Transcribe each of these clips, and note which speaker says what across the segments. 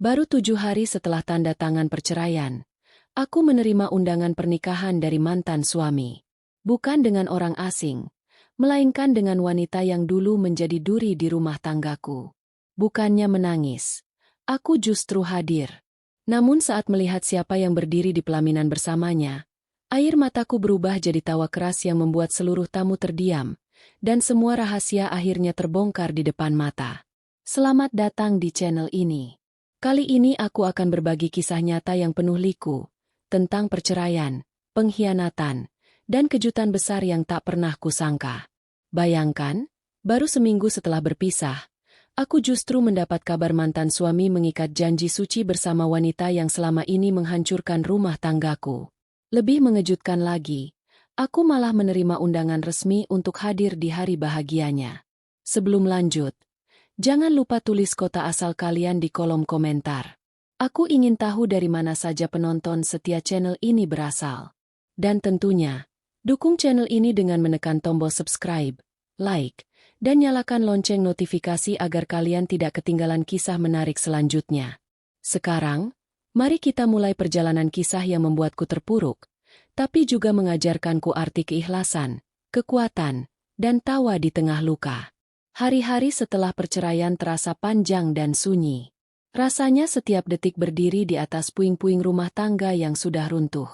Speaker 1: Baru 7 hari setelah tanda tangan perceraian, aku menerima undangan pernikahan dari mantan suami. Bukan dengan orang asing, melainkan dengan wanita yang dulu menjadi duri di rumah tanggaku. Bukannya menangis, aku justru hadir. Namun saat melihat siapa yang berdiri di pelaminan bersamanya, air mataku berubah jadi tawa keras yang membuat seluruh tamu terdiam, dan semua rahasia akhirnya terbongkar di depan mata. Selamat datang di channel ini. Kali ini aku akan berbagi kisah nyata yang penuh liku, tentang perceraian, pengkhianatan, dan kejutan besar yang tak pernah kusangka. Bayangkan, baru seminggu setelah berpisah, aku justru mendapat kabar mantan suami mengikat janji suci bersama wanita yang selama ini menghancurkan rumah tanggaku. Lebih mengejutkan lagi, aku malah menerima undangan resmi untuk hadir di hari bahagianya. Sebelum lanjut, jangan lupa tulis kota asal kalian di kolom komentar. Aku ingin tahu dari mana saja penonton setia channel ini berasal. Dan tentunya, dukung channel ini dengan menekan tombol subscribe, like, dan nyalakan lonceng notifikasi agar kalian tidak ketinggalan kisah menarik selanjutnya. Sekarang, mari kita mulai perjalanan kisah yang membuatku terpuruk, tapi juga mengajarkanku arti keikhlasan, kekuatan, dan tawa di tengah luka. Hari-hari setelah perceraian terasa panjang dan sunyi. Rasanya setiap detik berdiri di atas puing-puing rumah tangga yang sudah runtuh.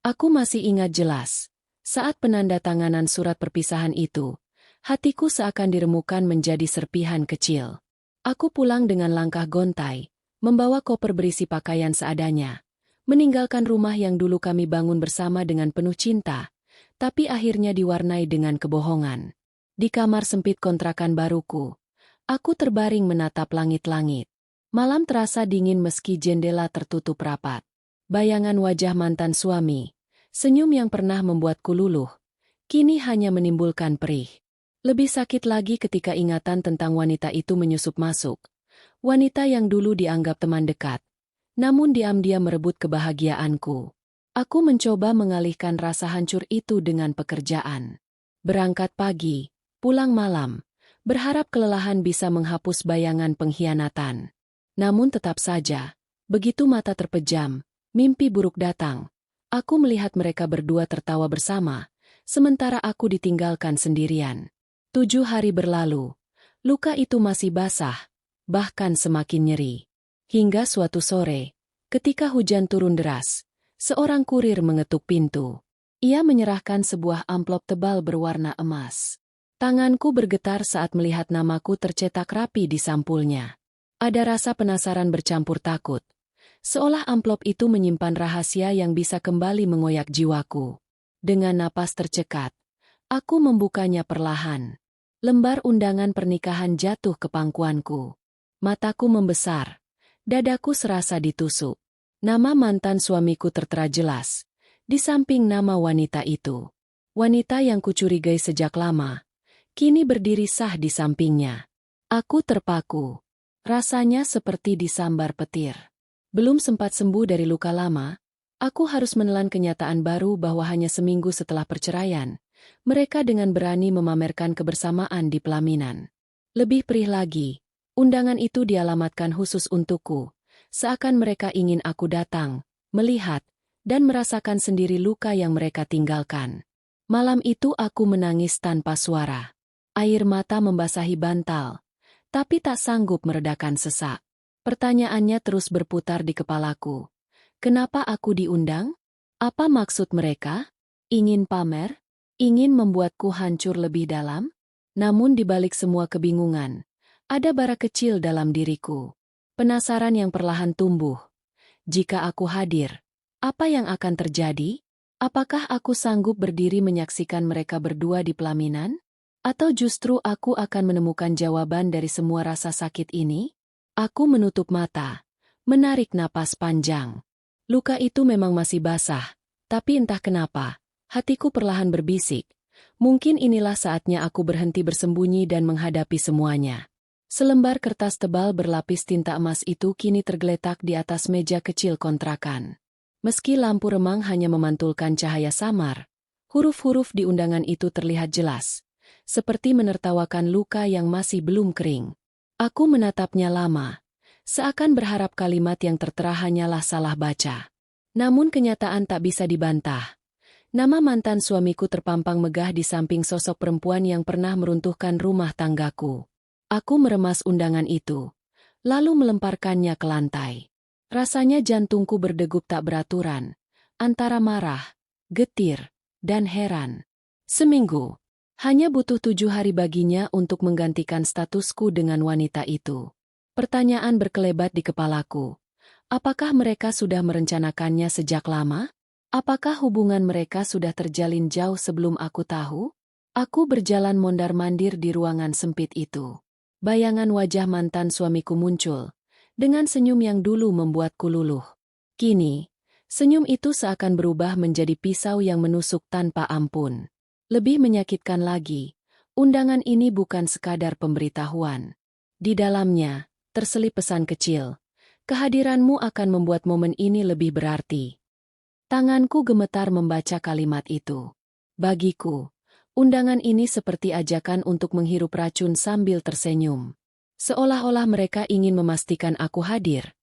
Speaker 1: Aku masih ingat jelas, saat penandatanganan surat perpisahan itu, hatiku seakan diremukan menjadi serpihan kecil. Aku pulang dengan langkah gontai, membawa koper berisi pakaian seadanya, meninggalkan rumah yang dulu kami bangun bersama dengan penuh cinta, tapi akhirnya diwarnai dengan kebohongan. Di kamar sempit kontrakan baruku, aku terbaring menatap langit-langit. Malam terasa dingin meski jendela tertutup rapat. Bayangan wajah mantan suami, senyum yang pernah membuatku luluh, kini hanya menimbulkan perih. Lebih sakit lagi ketika ingatan tentang wanita itu menyusup masuk. Wanita yang dulu dianggap teman dekat, namun diam-diam merebut kebahagiaanku. Aku mencoba mengalihkan rasa hancur itu dengan pekerjaan. Berangkat pagi, pulang malam, berharap kelelahan bisa menghapus bayangan pengkhianatan. Namun tetap saja, begitu mata terpejam, mimpi buruk datang. Aku melihat mereka berdua tertawa bersama, sementara aku ditinggalkan sendirian. 7 hari berlalu, luka itu masih basah, bahkan semakin nyeri. Hingga suatu sore, ketika hujan turun deras, seorang kurir mengetuk pintu. Ia menyerahkan sebuah amplop tebal berwarna emas. Tanganku bergetar saat melihat namaku tercetak rapi di sampulnya. Ada rasa penasaran bercampur takut, seolah amplop itu menyimpan rahasia yang bisa kembali mengoyak jiwaku. Dengan napas tercekat, aku membukanya perlahan. Lembar undangan pernikahan jatuh ke pangkuanku. Mataku membesar, dadaku serasa ditusuk. Nama mantan suamiku tertera jelas, di samping nama wanita itu. Wanita yang kucurigai sejak lama, kini berdiri sah di sampingnya. Aku terpaku. Rasanya seperti disambar petir. Belum sempat sembuh dari luka lama, aku harus menelan kenyataan baru bahwa hanya seminggu setelah perceraian, mereka dengan berani memamerkan kebersamaan di pelaminan. Lebih perih lagi, undangan itu dialamatkan khusus untukku, seakan mereka ingin aku datang, melihat, dan merasakan sendiri luka yang mereka tinggalkan. Malam itu aku menangis tanpa suara. Air mata membasahi bantal, tapi tak sanggup meredakan sesak. Pertanyaannya terus berputar di kepalaku. Kenapa aku diundang? Apa maksud mereka? Ingin pamer? Ingin membuatku hancur lebih dalam? Namun di balik semua kebingungan, ada bara kecil dalam diriku. Penasaran yang perlahan tumbuh. Jika aku hadir, apa yang akan terjadi? Apakah aku sanggup berdiri menyaksikan mereka berdua di pelaminan? Atau justru aku akan menemukan jawaban dari semua rasa sakit ini? Aku menutup mata, menarik napas panjang. Luka itu memang masih basah, tapi entah kenapa, hatiku perlahan berbisik. Mungkin inilah saatnya aku berhenti bersembunyi dan menghadapi semuanya. Selembar kertas tebal berlapis tinta emas itu kini tergeletak di atas meja kecil kontrakan. Meski lampu remang hanya memantulkan cahaya samar, huruf-huruf di undangan itu terlihat jelas, seperti menertawakan luka yang masih belum kering. Aku menatapnya lama, Seakan berharap kalimat yang tertera hanyalah salah baca. Namun kenyataan tak bisa dibantah. Nama mantan suamiku terpampang megah di samping sosok perempuan yang pernah meruntuhkan rumah tanggaku. Aku meremas undangan itu, lalu melemparkannya ke lantai. Rasanya jantungku berdegup tak beraturan, antara marah, getir, dan heran. Seminggu, hanya butuh 7 hari baginya untuk menggantikan statusku dengan wanita itu. Pertanyaan berkelebat di kepalaku. Apakah mereka sudah merencanakannya sejak lama? Apakah hubungan mereka sudah terjalin jauh sebelum aku tahu? Aku berjalan mondar-mandir di ruangan sempit itu. Bayangan wajah mantan suamiku muncul, dengan senyum yang dulu membuatku luluh. Kini, senyum itu seakan berubah menjadi pisau yang menusuk tanpa ampun. Lebih menyakitkan lagi, undangan ini bukan sekadar pemberitahuan. Di dalamnya, terselip pesan kecil. Kehadiranmu akan membuat momen ini lebih berarti. Tanganku gemetar membaca kalimat itu. Bagiku, undangan ini seperti ajakan untuk menghirup racun sambil tersenyum. Seolah-olah mereka ingin memastikan aku hadir,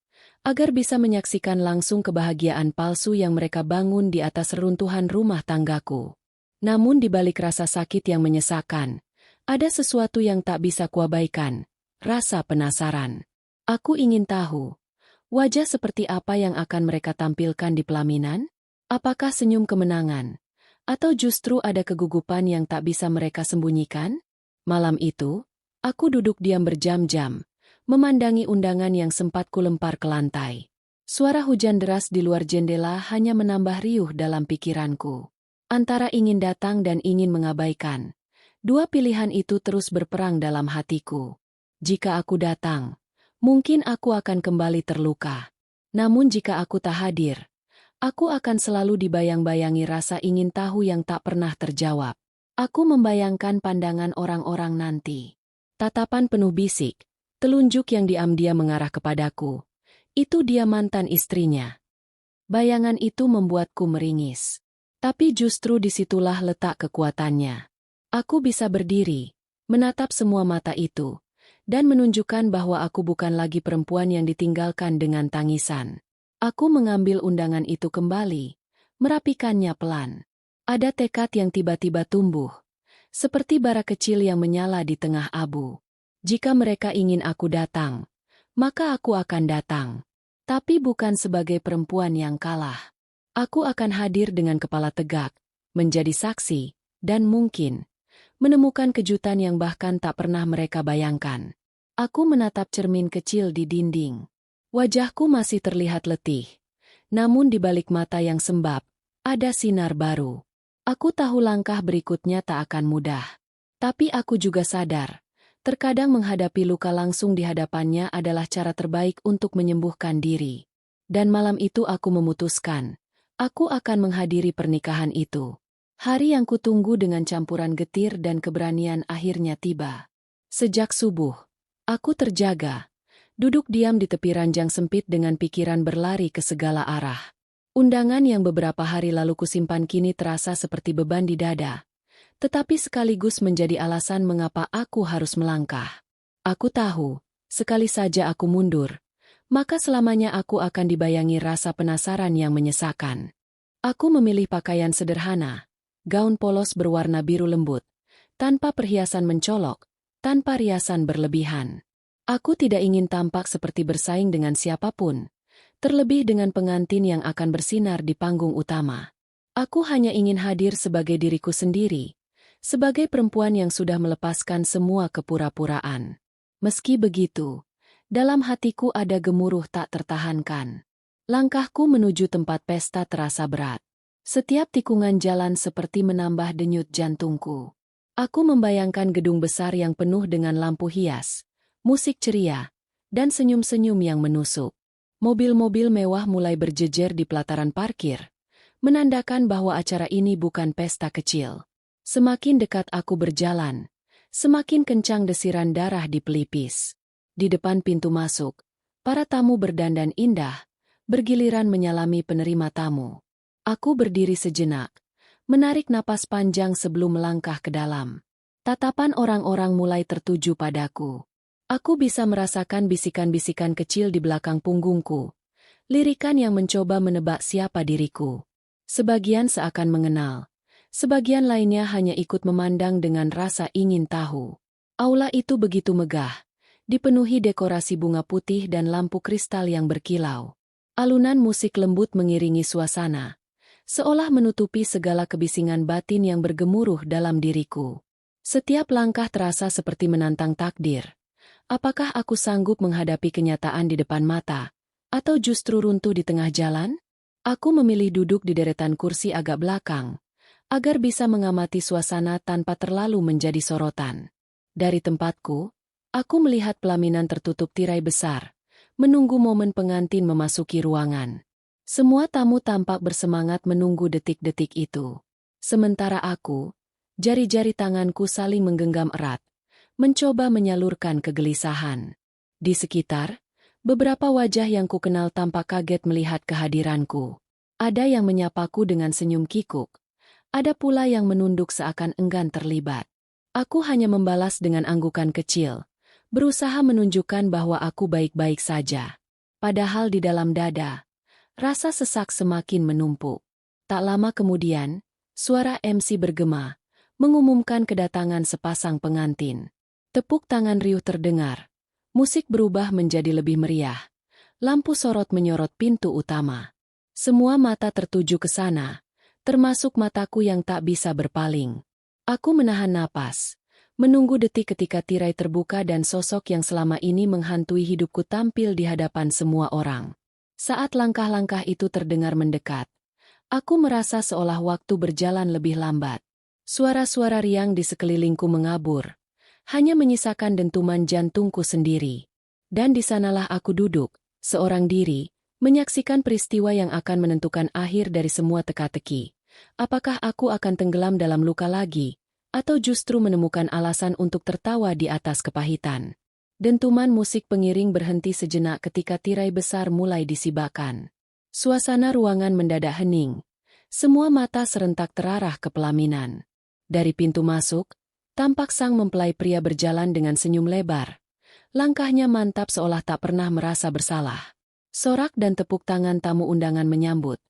Speaker 1: agar bisa menyaksikan langsung kebahagiaan palsu yang mereka bangun di atas reruntuhan rumah tanggaku. Namun di balik rasa sakit yang menyesakan, ada sesuatu yang tak bisa kuabaikan, rasa penasaran. Aku ingin tahu, wajah seperti apa yang akan mereka tampilkan di pelaminan? Apakah senyum kemenangan? Atau justru ada kegugupan yang tak bisa mereka sembunyikan? Malam itu, aku duduk diam berjam-jam, memandangi undangan yang sempat kulempar ke lantai. Suara hujan deras di luar jendela hanya menambah riuh dalam pikiranku. Antara ingin datang dan ingin mengabaikan, dua pilihan itu terus berperang dalam hatiku. Jika aku datang, mungkin aku akan kembali terluka. Namun jika aku tak hadir, aku akan selalu dibayang-bayangi rasa ingin tahu yang tak pernah terjawab. Aku membayangkan pandangan orang-orang nanti. Tatapan penuh bisik, telunjuk yang diam-diam mengarah kepadaku. Itu dia mantan istrinya. Bayangan itu membuatku meringis. Tapi justru disitulah letak kekuatannya. Aku bisa berdiri, menatap semua mata itu, dan menunjukkan bahwa aku bukan lagi perempuan yang ditinggalkan dengan tangisan. Aku mengambil undangan itu kembali, merapikannya pelan. Ada tekad yang tiba-tiba tumbuh, seperti bara kecil yang menyala di tengah abu. Jika mereka ingin aku datang, maka aku akan datang. Tapi bukan sebagai perempuan yang kalah. Aku akan hadir dengan kepala tegak, menjadi saksi, dan mungkin menemukan kejutan yang bahkan tak pernah mereka bayangkan. Aku menatap cermin kecil di dinding. Wajahku masih terlihat letih, namun di balik mata yang sembab, ada sinar baru. Aku tahu langkah berikutnya tak akan mudah. Tapi aku juga sadar, terkadang menghadapi luka langsung di hadapannya adalah cara terbaik untuk menyembuhkan diri. Dan malam itu aku memutuskan, aku akan menghadiri pernikahan itu. Hari yang kutunggu dengan campuran getir dan keberanian akhirnya tiba. Sejak subuh, aku terjaga. Duduk diam di tepi ranjang sempit dengan pikiran berlari ke segala arah. Undangan yang beberapa hari lalu kusimpan kini terasa seperti beban di dada, tetapi sekaligus menjadi alasan mengapa aku harus melangkah. Aku tahu, sekali saja aku mundur, maka selamanya aku akan dibayangi rasa penasaran yang menyesakan. Aku memilih pakaian sederhana, gaun polos berwarna biru lembut, tanpa perhiasan mencolok, tanpa riasan berlebihan. Aku tidak ingin tampak seperti bersaing dengan siapapun, terlebih dengan pengantin yang akan bersinar di panggung utama. Aku hanya ingin hadir sebagai diriku sendiri, sebagai perempuan yang sudah melepaskan semua kepura-puraan. Meski begitu, dalam hatiku ada gemuruh tak tertahankan. Langkahku menuju tempat pesta terasa berat. Setiap tikungan jalan seperti menambah denyut jantungku. Aku membayangkan gedung besar yang penuh dengan lampu hias, musik ceria, dan senyum-senyum yang menusuk. Mobil-mobil mewah mulai berjejer di pelataran parkir, menandakan bahwa acara ini bukan pesta kecil. Semakin dekat aku berjalan, semakin kencang desiran darah di pelipis. Di depan pintu masuk, para tamu berdandan indah, bergiliran menyalami penerima tamu. Aku berdiri sejenak, menarik napas panjang sebelum melangkah ke dalam. Tatapan orang-orang mulai tertuju padaku. Aku bisa merasakan bisikan-bisikan kecil di belakang punggungku, lirikan yang mencoba menebak siapa diriku. Sebagian seakan mengenal, sebagian lainnya hanya ikut memandang dengan rasa ingin tahu. Aula itu begitu megah, dipenuhi dekorasi bunga putih dan lampu kristal yang berkilau. Alunan musik lembut mengiringi suasana, seolah menutupi segala kebisingan batin yang bergemuruh dalam diriku. Setiap langkah terasa seperti menantang takdir. Apakah aku sanggup menghadapi kenyataan di depan mata, atau justru runtuh di tengah jalan? Aku memilih duduk di deretan kursi agak belakang, agar bisa mengamati suasana tanpa terlalu menjadi sorotan. Dari tempatku, aku melihat pelaminan tertutup tirai besar, menunggu momen pengantin memasuki ruangan. Semua tamu tampak bersemangat menunggu detik-detik itu. Sementara aku, jari-jari tanganku saling menggenggam erat, mencoba menyalurkan kegelisahan. Di sekitar, beberapa wajah yang kukenal tampak kaget melihat kehadiranku. Ada yang menyapaku dengan senyum kikuk, ada pula yang menunduk seakan enggan terlibat. Aku hanya membalas dengan anggukan kecil, berusaha menunjukkan bahwa aku baik-baik saja. Padahal di dalam dada, rasa sesak semakin menumpuk. Tak lama kemudian, suara MC bergema, mengumumkan kedatangan sepasang pengantin. Tepuk tangan riuh terdengar. Musik berubah menjadi lebih meriah. Lampu sorot menyorot pintu utama. Semua mata tertuju ke sana, termasuk mataku yang tak bisa berpaling. Aku menahan napas, menunggu detik ketika tirai terbuka dan sosok yang selama ini menghantui hidupku tampil di hadapan semua orang. Saat langkah-langkah itu terdengar mendekat, aku merasa seolah waktu berjalan lebih lambat. Suara-suara riang di sekelilingku mengabur, hanya menyisakan dentuman jantungku sendiri. Dan di sanalah aku duduk, seorang diri, menyaksikan peristiwa yang akan menentukan akhir dari semua teka-teki. Apakah aku akan tenggelam dalam luka lagi, atau justru menemukan alasan untuk tertawa di atas kepahitan? Dentuman musik pengiring berhenti sejenak ketika tirai besar mulai disibakan. Suasana ruangan mendadak hening. Semua mata serentak terarah ke pelaminan. Dari pintu masuk, tampak sang mempelai pria berjalan dengan senyum lebar. Langkahnya mantap seolah tak pernah merasa bersalah. Sorak dan tepuk tangan tamu undangan menyambut,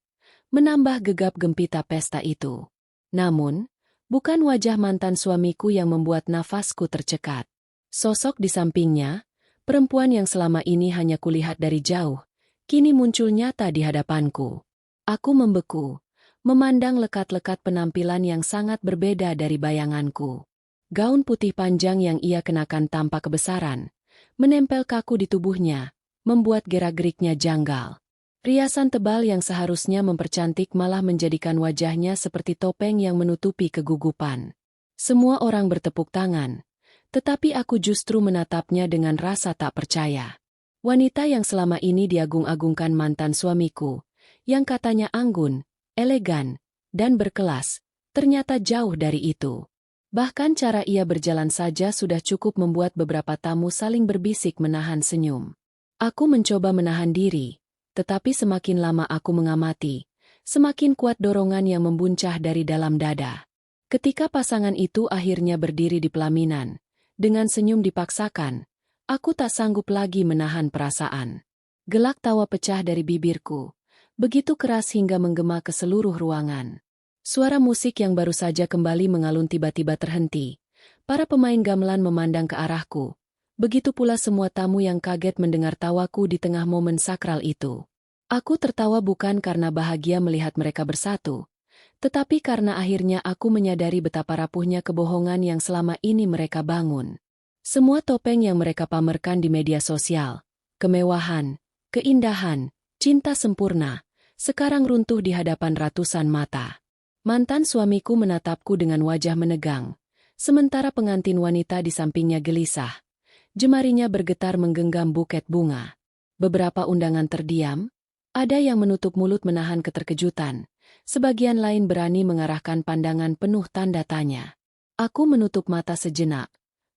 Speaker 1: menambah gegap gempita pesta itu. Namun, bukan wajah mantan suamiku yang membuat nafasku tercekat. Sosok di sampingnya, perempuan yang selama ini hanya kulihat dari jauh, kini muncul nyata di hadapanku. Aku membeku, memandang lekat-lekat penampilan yang sangat berbeda dari bayanganku. Gaun putih panjang yang ia kenakan tanpa kebesaran, menempel kaku di tubuhnya, membuat gerak-geriknya janggal. Riasan tebal yang seharusnya mempercantik malah menjadikan wajahnya seperti topeng yang menutupi kegugupan. Semua orang bertepuk tangan, tetapi aku justru menatapnya dengan rasa tak percaya. Wanita yang selama ini diagung-agungkan mantan suamiku, yang katanya anggun, elegan, dan berkelas, ternyata jauh dari itu. Bahkan cara ia berjalan saja sudah cukup membuat beberapa tamu saling berbisik menahan senyum. Aku mencoba menahan diri, tetapi semakin lama aku mengamati, semakin kuat dorongan yang membuncah dari dalam dada. Ketika pasangan itu akhirnya berdiri di pelaminan, dengan senyum dipaksakan, aku tak sanggup lagi menahan perasaan. Gelak tawa pecah dari bibirku, begitu keras hingga menggema ke seluruh ruangan. Suara musik yang baru saja kembali mengalun tiba-tiba terhenti. Para pemain gamelan memandang ke arahku. Begitu pula semua tamu yang kaget mendengar tawaku di tengah momen sakral itu. Aku tertawa bukan karena bahagia melihat mereka bersatu, tetapi karena akhirnya aku menyadari betapa rapuhnya kebohongan yang selama ini mereka bangun. Semua topeng yang mereka pamerkan di media sosial, kemewahan, keindahan, cinta sempurna, sekarang runtuh di hadapan ratusan mata. Mantan suamiku menatapku dengan wajah menegang, sementara pengantin wanita di sampingnya gelisah. Jemarinya bergetar menggenggam buket bunga. Beberapa undangan terdiam, ada yang menutup mulut menahan keterkejutan, sebagian lain berani mengarahkan pandangan penuh tanda tanya. Aku menutup mata sejenak,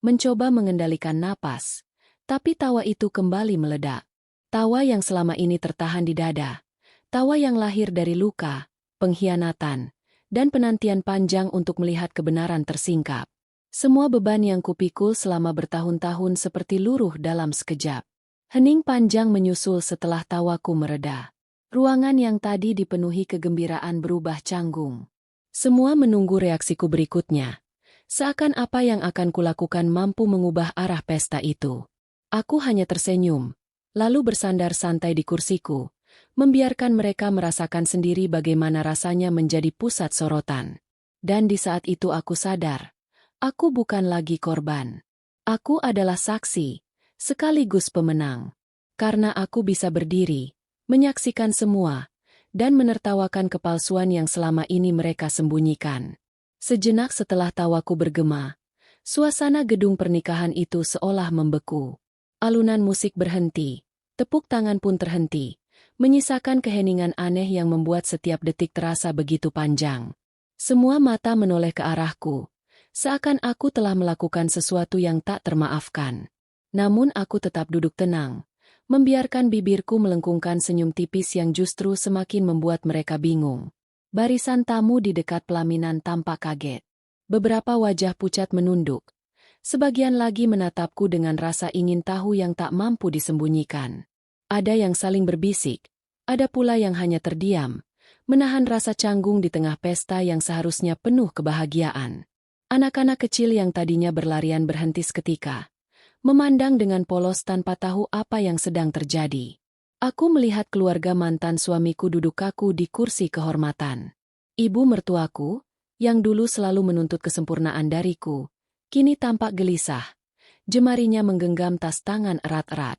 Speaker 1: mencoba mengendalikan napas, tapi tawa itu kembali meledak. Tawa yang selama ini tertahan di dada, tawa yang lahir dari luka, pengkhianatan, dan penantian panjang untuk melihat kebenaran tersingkap. Semua beban yang kupikul selama bertahun-tahun seperti luruh dalam sekejap. Hening panjang menyusul setelah tawaku mereda. Ruangan yang tadi dipenuhi kegembiraan berubah canggung. Semua menunggu reaksiku berikutnya. Seakan apa yang akan kulakukan mampu mengubah arah pesta itu. Aku hanya tersenyum, lalu bersandar santai di kursiku, membiarkan mereka merasakan sendiri bagaimana rasanya menjadi pusat sorotan. Dan di saat itu aku sadar, aku bukan lagi korban. Aku adalah saksi, sekaligus pemenang. Karena aku bisa berdiri, menyaksikan semua, dan menertawakan kepalsuan yang selama ini mereka sembunyikan. Sejenak setelah tawaku bergema, suasana gedung pernikahan itu seolah membeku. Alunan musik berhenti, tepuk tangan pun terhenti, menyisakan keheningan aneh yang membuat setiap detik terasa begitu panjang. Semua mata menoleh ke arahku, seakan aku telah melakukan sesuatu yang tak termaafkan. Namun aku tetap duduk tenang, membiarkan bibirku melengkungkan senyum tipis yang justru semakin membuat mereka bingung. Barisan tamu di dekat pelaminan tampak kaget. Beberapa wajah pucat menunduk. Sebagian lagi menatapku dengan rasa ingin tahu yang tak mampu disembunyikan. Ada yang saling berbisik, ada pula yang hanya terdiam, menahan rasa canggung di tengah pesta yang seharusnya penuh kebahagiaan. Anak-anak kecil yang tadinya berlarian berhenti seketika, memandang dengan polos tanpa tahu apa yang sedang terjadi. Aku melihat keluarga mantan suamiku duduk kaku di kursi kehormatan. Ibu mertuaku, yang dulu selalu menuntut kesempurnaan dariku, kini tampak gelisah. Jemarinya menggenggam tas tangan erat-erat.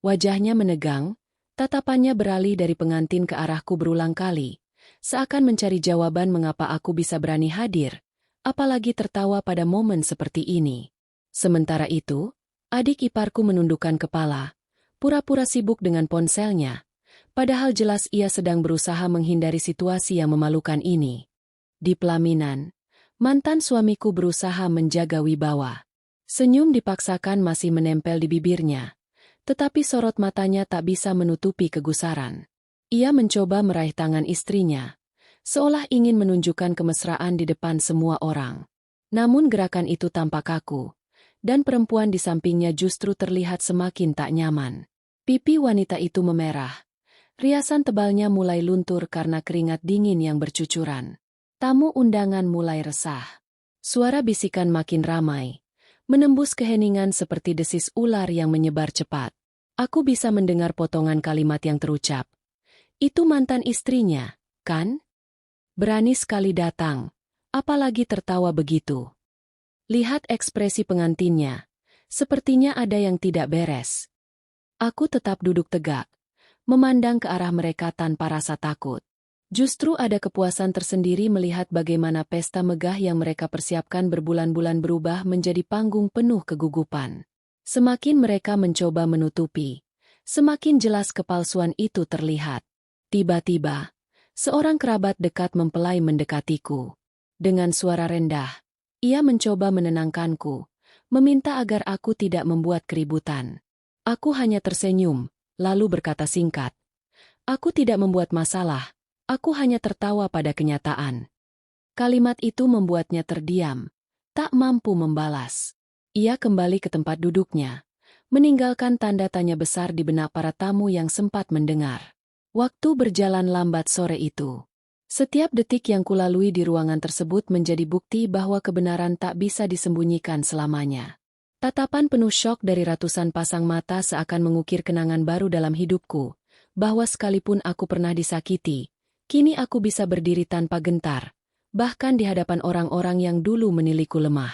Speaker 1: Wajahnya menegang, tatapannya beralih dari pengantin ke arahku berulang kali, seakan mencari jawaban mengapa aku bisa berani hadir, apalagi tertawa pada momen seperti ini. Sementara itu, adik iparku menundukkan kepala, pura-pura sibuk dengan ponselnya, padahal jelas ia sedang berusaha menghindari situasi yang memalukan ini. Di pelaminan, mantan suamiku berusaha menjaga wibawa. Senyum dipaksakan masih menempel di bibirnya, tetapi sorot matanya tak bisa menutupi kegusaran. Ia mencoba meraih tangan istrinya, seolah ingin menunjukkan kemesraan di depan semua orang. Namun gerakan itu tampak kaku, dan perempuan di sampingnya justru terlihat semakin tak nyaman. Pipi wanita itu memerah. Riasan tebalnya mulai luntur karena keringat dingin yang bercucuran. Tamu undangan mulai resah. Suara bisikan makin ramai, menembus keheningan seperti desis ular yang menyebar cepat. Aku bisa mendengar potongan kalimat yang terucap. Itu mantan istrinya, kan? Berani sekali datang, apalagi tertawa begitu. Lihat ekspresi pengantinnya, sepertinya ada yang tidak beres. Aku tetap duduk tegak, memandang ke arah mereka tanpa rasa takut. Justru ada kepuasan tersendiri melihat bagaimana pesta megah yang mereka persiapkan berbulan-bulan berubah menjadi panggung penuh kegugupan. Semakin mereka mencoba menutupi, semakin jelas kepalsuan itu terlihat. Tiba-tiba, seorang kerabat dekat mempelai mendekatiku. Dengan suara rendah, ia mencoba menenangkanku, meminta agar aku tidak membuat keributan. Aku hanya tersenyum, lalu berkata singkat. Aku tidak membuat masalah, aku hanya tertawa pada kenyataan. Kalimat itu membuatnya terdiam, tak mampu membalas. Ia kembali ke tempat duduknya, meninggalkan tanda tanya besar di benak para tamu yang sempat mendengar. Waktu berjalan lambat sore itu. Setiap detik yang kulalui di ruangan tersebut menjadi bukti bahwa kebenaran tak bisa disembunyikan selamanya. Tatapan penuh syok dari ratusan pasang mata seakan mengukir kenangan baru dalam hidupku, bahwa sekalipun aku pernah disakiti, kini aku bisa berdiri tanpa gentar, bahkan di hadapan orang-orang yang dulu menilaiku lemah.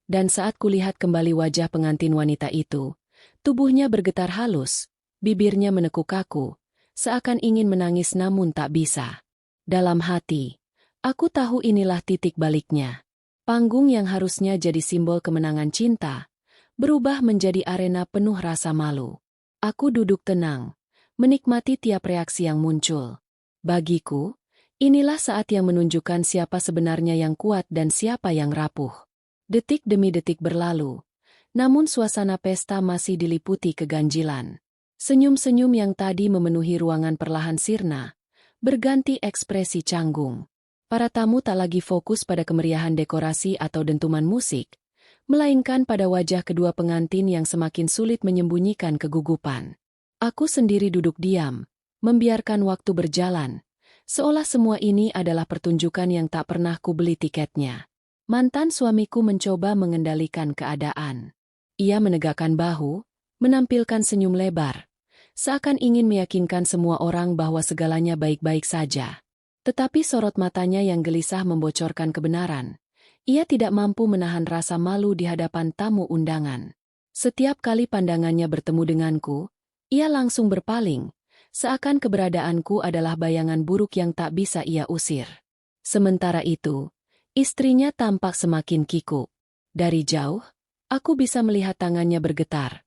Speaker 1: Dan saat kulihat kembali wajah pengantin wanita itu, tubuhnya bergetar halus, bibirnya menekuk kaku, seakan ingin menangis namun tak bisa. Dalam hati, aku tahu inilah titik baliknya. Panggung yang harusnya jadi simbol kemenangan cinta, berubah menjadi arena penuh rasa malu. Aku duduk tenang, menikmati tiap reaksi yang muncul. Bagiku, inilah saat yang menunjukkan siapa sebenarnya yang kuat dan siapa yang rapuh. Detik demi detik berlalu, namun suasana pesta masih diliputi keganjilan. Senyum-senyum yang tadi memenuhi ruangan perlahan sirna, berganti ekspresi canggung. Para tamu tak lagi fokus pada kemeriahan dekorasi atau dentuman musik. melainkan pada wajah kedua pengantin yang semakin sulit menyembunyikan kegugupan. Aku sendiri duduk diam, membiarkan waktu berjalan, seolah semua ini adalah pertunjukan yang tak pernah kubeli tiketnya. Mantan suamiku mencoba mengendalikan keadaan. Ia menegakkan bahu, menampilkan senyum lebar, seakan ingin meyakinkan semua orang bahwa segalanya baik-baik saja. Tetapi sorot matanya yang gelisah membocorkan kebenaran. Ia tidak mampu menahan rasa malu di hadapan tamu undangan. Setiap kali pandangannya bertemu denganku, ia langsung berpaling, seakan keberadaanku adalah bayangan buruk yang tak bisa ia usir. Sementara itu, istrinya tampak semakin kikuk. Dari jauh, aku bisa melihat tangannya bergetar.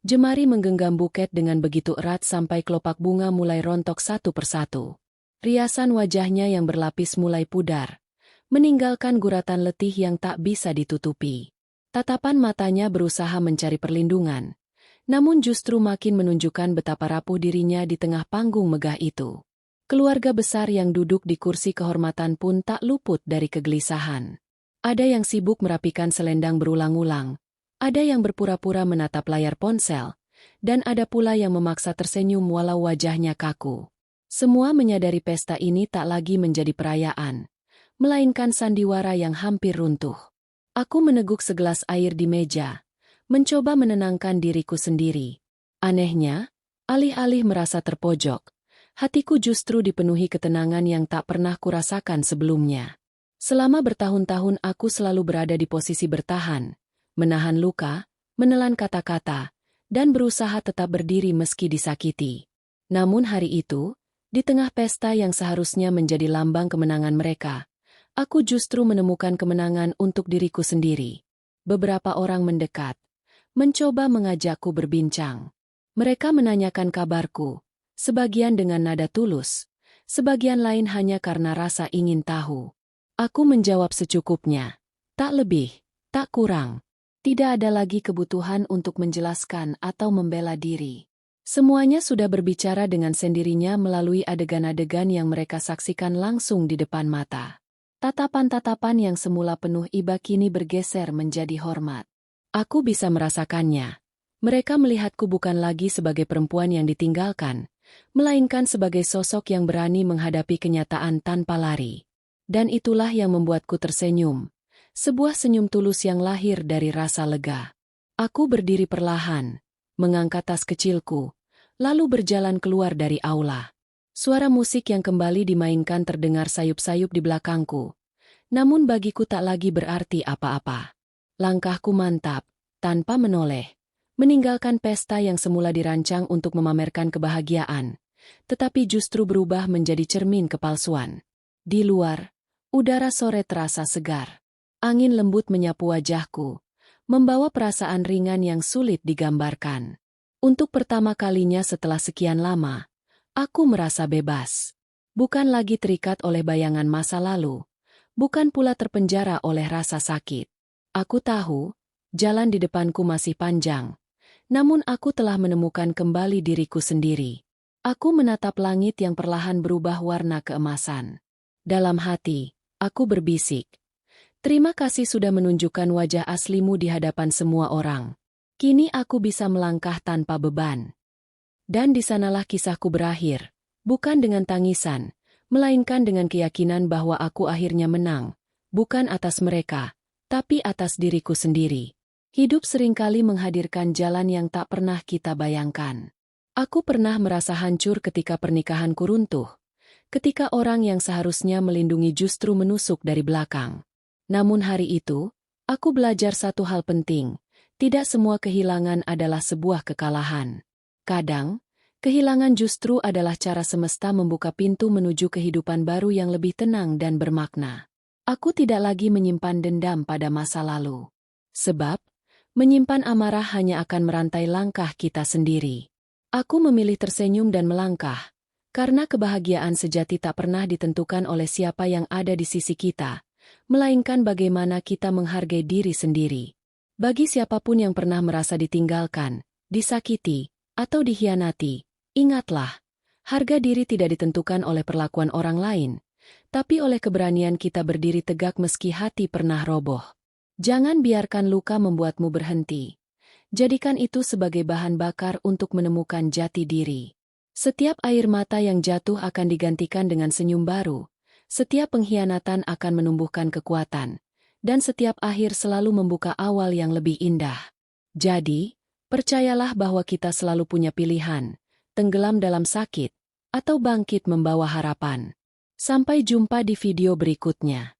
Speaker 1: Jemari menggenggam buket dengan begitu erat sampai kelopak bunga mulai rontok satu persatu. Riasan wajahnya yang berlapis mulai pudar, meninggalkan guratan letih yang tak bisa ditutupi. Tatapan matanya berusaha mencari perlindungan, namun justru makin menunjukkan betapa rapuh dirinya di tengah panggung megah itu. Keluarga besar yang duduk di kursi kehormatan pun tak luput dari kegelisahan. Ada yang sibuk merapikan selendang berulang-ulang, ada yang berpura-pura menatap layar ponsel, dan ada pula yang memaksa tersenyum walau wajahnya kaku. Semua menyadari pesta ini tak lagi menjadi perayaan, melainkan sandiwara yang hampir runtuh. Aku meneguk segelas air di meja, mencoba menenangkan diriku sendiri. Anehnya, alih-alih merasa terpojok, hatiku justru dipenuhi ketenangan yang tak pernah kurasakan sebelumnya. Selama bertahun-tahun aku selalu berada di posisi bertahan, menahan luka, menelan kata-kata, dan berusaha tetap berdiri meski disakiti. Namun hari itu, di tengah pesta yang seharusnya menjadi lambang kemenangan mereka, aku justru menemukan kemenangan untuk diriku sendiri. Beberapa orang mendekat, mencoba mengajakku berbincang. Mereka menanyakan kabarku, sebagian dengan nada tulus, sebagian lain hanya karena rasa ingin tahu. Aku menjawab secukupnya, tak lebih, tak kurang. Tidak ada lagi kebutuhan untuk menjelaskan atau membela diri. Semuanya sudah berbicara dengan sendirinya melalui adegan-adegan yang mereka saksikan langsung di depan mata. Tatapan-tatapan yang semula penuh iba kini bergeser menjadi hormat. Aku bisa merasakannya. Mereka melihatku bukan lagi sebagai perempuan yang ditinggalkan, melainkan sebagai sosok yang berani menghadapi kenyataan tanpa lari. Dan itulah yang membuatku tersenyum. Sebuah senyum tulus yang lahir dari rasa lega. Aku berdiri perlahan, mengangkat tas kecilku, lalu berjalan keluar dari aula. Suara musik yang kembali dimainkan terdengar sayup-sayup di belakangku. Namun bagiku tak lagi berarti apa-apa. Langkahku mantap, tanpa menoleh, meninggalkan pesta yang semula dirancang untuk memamerkan kebahagiaan, tetapi justru berubah menjadi cermin kepalsuan. Di luar, udara sore terasa segar. Angin lembut menyapu wajahku, membawa perasaan ringan yang sulit digambarkan. Untuk pertama kalinya setelah sekian lama, aku merasa bebas. Bukan lagi terikat oleh bayangan masa lalu, bukan pula terpenjara oleh rasa sakit. Aku tahu, jalan di depanku masih panjang, namun aku telah menemukan kembali diriku sendiri. Aku menatap langit yang perlahan berubah warna keemasan. Dalam hati, aku berbisik, "Terima kasih sudah menunjukkan wajah aslimu di hadapan semua orang. Kini aku bisa melangkah tanpa beban." Dan di sanalah kisahku berakhir, bukan dengan tangisan, melainkan dengan keyakinan bahwa aku akhirnya menang, bukan atas mereka, tapi atas diriku sendiri. Hidup seringkali menghadirkan jalan yang tak pernah kita bayangkan. Aku pernah merasa hancur ketika pernikahanku runtuh, ketika orang yang seharusnya melindungi justru menusuk dari belakang. Namun hari itu, aku belajar satu hal penting, tidak semua kehilangan adalah sebuah kekalahan. Kadang, kehilangan justru adalah cara semesta membuka pintu menuju kehidupan baru yang lebih tenang dan bermakna. Aku tidak lagi menyimpan dendam pada masa lalu. Sebab, menyimpan amarah hanya akan merantai langkah kita sendiri. Aku memilih tersenyum dan melangkah, karena kebahagiaan sejati tak pernah ditentukan oleh siapa yang ada di sisi kita, melainkan bagaimana kita menghargai diri sendiri. Bagi siapapun yang pernah merasa ditinggalkan, disakiti, atau dikhianati, ingatlah, harga diri tidak ditentukan oleh perlakuan orang lain, tapi oleh keberanian kita berdiri tegak meski hati pernah roboh. Jangan biarkan luka membuatmu berhenti. Jadikan itu sebagai bahan bakar untuk menemukan jati diri. Setiap air mata yang jatuh akan digantikan dengan senyum baru. Setiap pengkhianatan akan menumbuhkan kekuatan. Dan setiap akhir selalu membuka awal yang lebih indah. Jadi, percayalah bahwa kita selalu punya pilihan, tenggelam dalam sakit, atau bangkit membawa harapan. Sampai jumpa di video berikutnya.